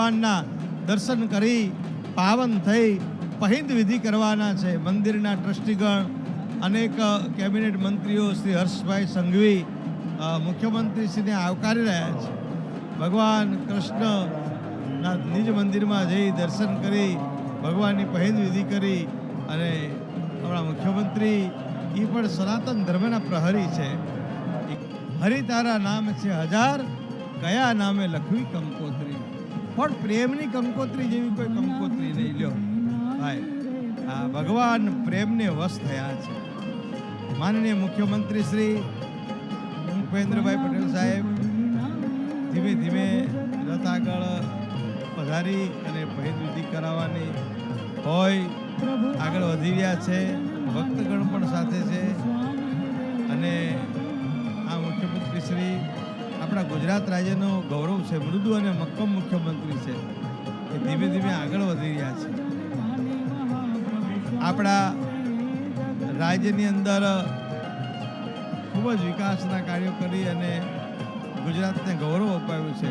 ભગવાનના દર્શન કરી પાવન થઈ પહિંદ વિધિ કરવાના છે. મંદિરના ટ્રસ્ટીગણ, અનેક કેબિનેટ મંત્રીઓ, શ્રી હર્ષભાઈ સંઘવી મુખ્યમંત્રીશ્રીને આવકારી રહ્યા છે. ભગવાન કૃષ્ણના નિજ મંદિરમાં જઈ દર્શન કરી ભગવાનની પહિંદ વિધિ કરી અને આપણા મુખ્યમંત્રી એ પણ સનાતન ધર્મના પ્રહરી છે. હરિ તારા નામ છે હજાર, કયા નામે લખવી કંકોત્રી. પણ પ્રેમની કંકોત્રી જેવી કોઈ કંકોત્રી નહીં. લ્યો ભાઈ, આ ભગવાન પ્રેમને વશ થયા છે. માનનીય મુખ્યમંત્રી શ્રી ભૂપેન્દ્રભાઈ પટેલ સાહેબ ધીમે ધીમે રથ આગળ પધારી અને પહિંદ વિધિ કરાવવાની હોય આગળ વધી રહ્યા છે. ભક્તગણ પણ સાથે છે અને આ મુખ્યમંત્રી શ્રી આપણા ગુજરાત રાજ્યનો ગૌરવ છે. મૃદુ અને મક્કમ મુખ્યમંત્રી છે એ ધીમે ધીમે આગળ વધી રહ્યા છે. આપણા રાજ્યની અંદર ખૂબ જ વિકાસના કાર્યો કરી અને ગુજરાતને ગૌરવ અપાવ્યું છે.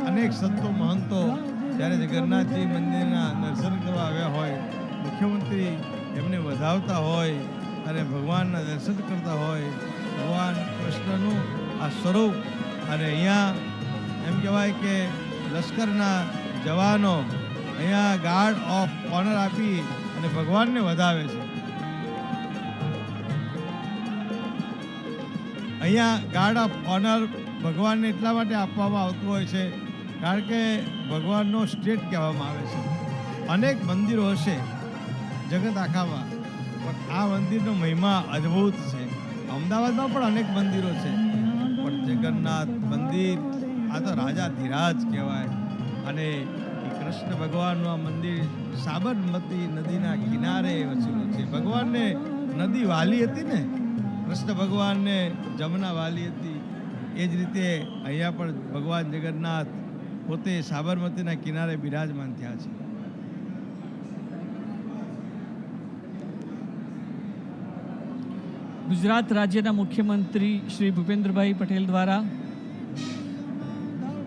અનેક સંતો મહંતો જ્યારે જગન્નાથજી મંદિરના દર્શન કરવા આવ્યા હોય, મુખ્યમંત્રી એમને વધાવતા હોય અને ભગવાનના દર્શન કરતા હોય, ભગવાન કૃષ્ણનું આ સ્વરૂપ. અને અહીંયા એમ કહેવાય કે લશ્કરના જવાનો અહીંયા ગાર્ડ ઓફ ઓનર આપી અને ભગવાનને વધાવે છે. અહીંયા ગાર્ડ ઓફ ઓનર ભગવાનને એટલા માટે આપવામાં આવતું હોય છે કારણ કે ભગવાનનો સ્ટેટ કહેવામાં આવે છે. અનેક મંદિરો હશે જગત આખામાં, પણ આ મંદિરનો મહિમા અદ્ભુત છે. અમદાવાદમાં પણ અનેક મંદિરો છે, પણ જગન્નાથ મંદિર આ તો રાજાધિરાજ કહેવાય. અને એ કૃષ્ણ ભગવાનનું આ મંદિર સાબરમતી નદીના કિનારે વસેલું છે. ભગવાનને નદી વાલી હતી ને, કૃષ્ણ ભગવાનને જમના વાલી હતી. એ જ રીતે અહીંયા પણ ભગવાન જગન્નાથ પોતે સાબરમતીના કિનારે બિરાજમાન થયા છે. ગુજરાત રાજ્યના મુખ્યમંત્રી શ્રી ભૂપેન્દ્રભાઈ પટેલ દ્વારા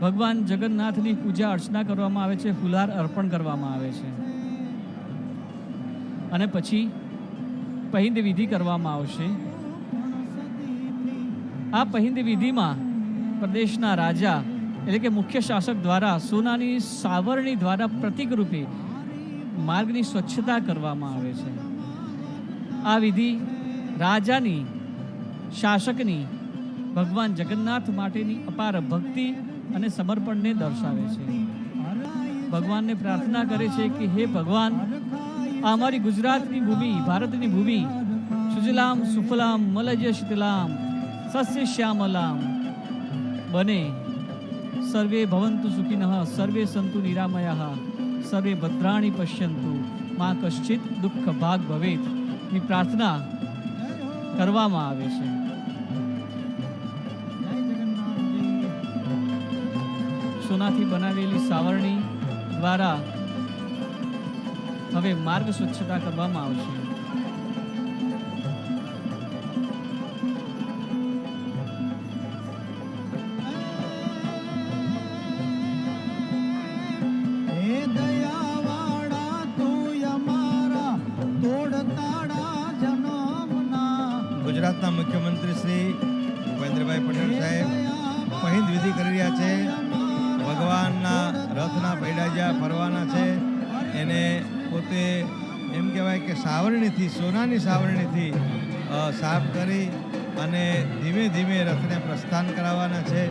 ભગવાન જગન્નાથની પૂજા અર્ચના કરવામાં આવે છે, ફુલહાર અર્પણ કરવામાં આવે છે અને પછી પહિંદ વિધિ કરવામાં આવશે. આ પહિંદ વિધિમાં પ્રદેશના રાજા એટલે કે મુખ્ય શાસક દ્વારા સોનાની સાવરણી દ્વારા પ્રતીક રૂપે માર્ગની સ્વચ્છતા કરવામાં આવે છે. આ વિધિ રાજાની, શાસકની ભગવાન જગન્નાથ માટેની અપાર ભક્તિ અને સમર્પણને દર્શાવે છે. ભગવાનને પ્રાર્થના કરે છે કે હે ભગવાન, આ અમારી ગુજરાતની ભૂમિ, ભારતની ભૂમિ સુજલામ સુફલામ મલય શીતલામ સસ્ય શ્યામલામ બને. સર્વે ભવંતુ સુખિનઃ, સર્વે સંતુ નિરામયાઃ, સર્વે ભદ્રાણિ પશ્યંતુ, મા કશ્ચિત દુઃખ ભાગ ભવેત ની પ્રાર્થના કરવામાં આવે છે. સોનાથી બનાવેલી સાવરણી દ્વારા હવે માર્ગ સ્વચ્છતા કરવામાં આવશે. ગુજરાતના મુખ્યમંત્રી શ્રી ભૂપેન્દ્રભાઈ પટેલ સાહેબ પહિંદ વિધિ કરી રહ્યા છે. ભગવાનના રથના પૈડા જ્યાં ફરવાના છે એને પોતે એમ કહેવાય કે સાવરણીથી, સોનાની સાવરણીથી સાફ કરી અને ધીમે ધીમે રથને પ્રસ્થાન કરાવવાના છે.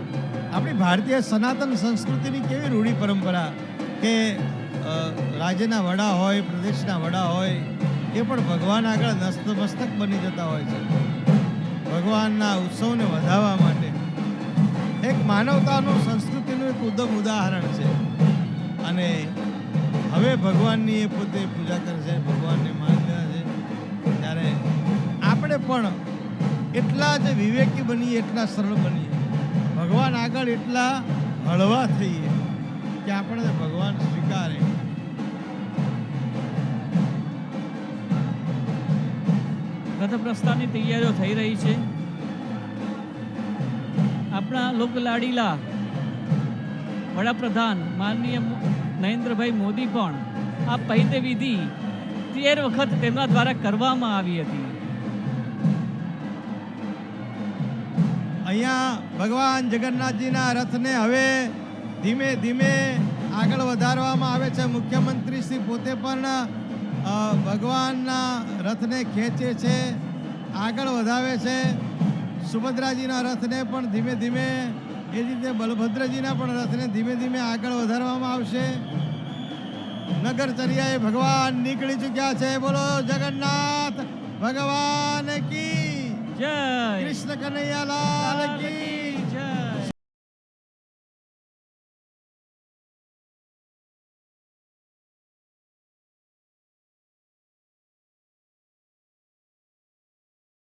આપણી ભારતીય સનાતન સંસ્કૃતિની કેવી રૂઢી પરંપરા કે રાજ્યના વડા હોય, પ્રદેશના વડા હોય, એ પણ ભગવાન આગળ નતમસ્તક બની જતા હોય છે. ભગવાનના ઉત્સવને વધાવવા માટે એક માનવતાનું, સંસ્કૃતિનું એક ઉત્તમ ઉદાહરણ છે. અને હવે ભગવાનની એ પોતે પૂજા કરે છે, ભગવાનને માન્યા છે. ત્યારે આપણે પણ એટલા જ વિવેકી બનીએ, એટલા સરળ બનીએ, ભગવાન આગળ એટલા હળવા થઈએ કે આપણે ભગવાન સ્વીકારે. રથ પ્રસ્થાનની તૈયારીઓ થઈ રહી છે. આપણા લોકલાડીલા વડાપ્રધાન માનનીય નરેન્દ્રભાઈ મોદી પણ આ પૈતે વિધિ 13 વખત તેમના દ્વારા કરવામાં આવી હતી. અહીંયા ભગવાન જગન્નાથજીના રથને હવે ધીમે ધીમે આગળ વધારવામાં આવે છે. મુખ્યમંત્રી શ્રી પોતે પણ ભગવાનના રથને ખેંચે છે, આગળ વધાવે છે. સુભદ્રાજીના રથને પણ ધીમે ધીમે, એ જ રીતે બલભદ્રજીના પણ રથને ધીમે ધીમે આગળ વધારવામાં આવશે. નગરચર્યાએ ભગવાન નીકળી ચૂક્યા છે. બોલો જગન્નાથ ભગવાન કી જય. કૃષ્ણ કનૈયાલાલ કી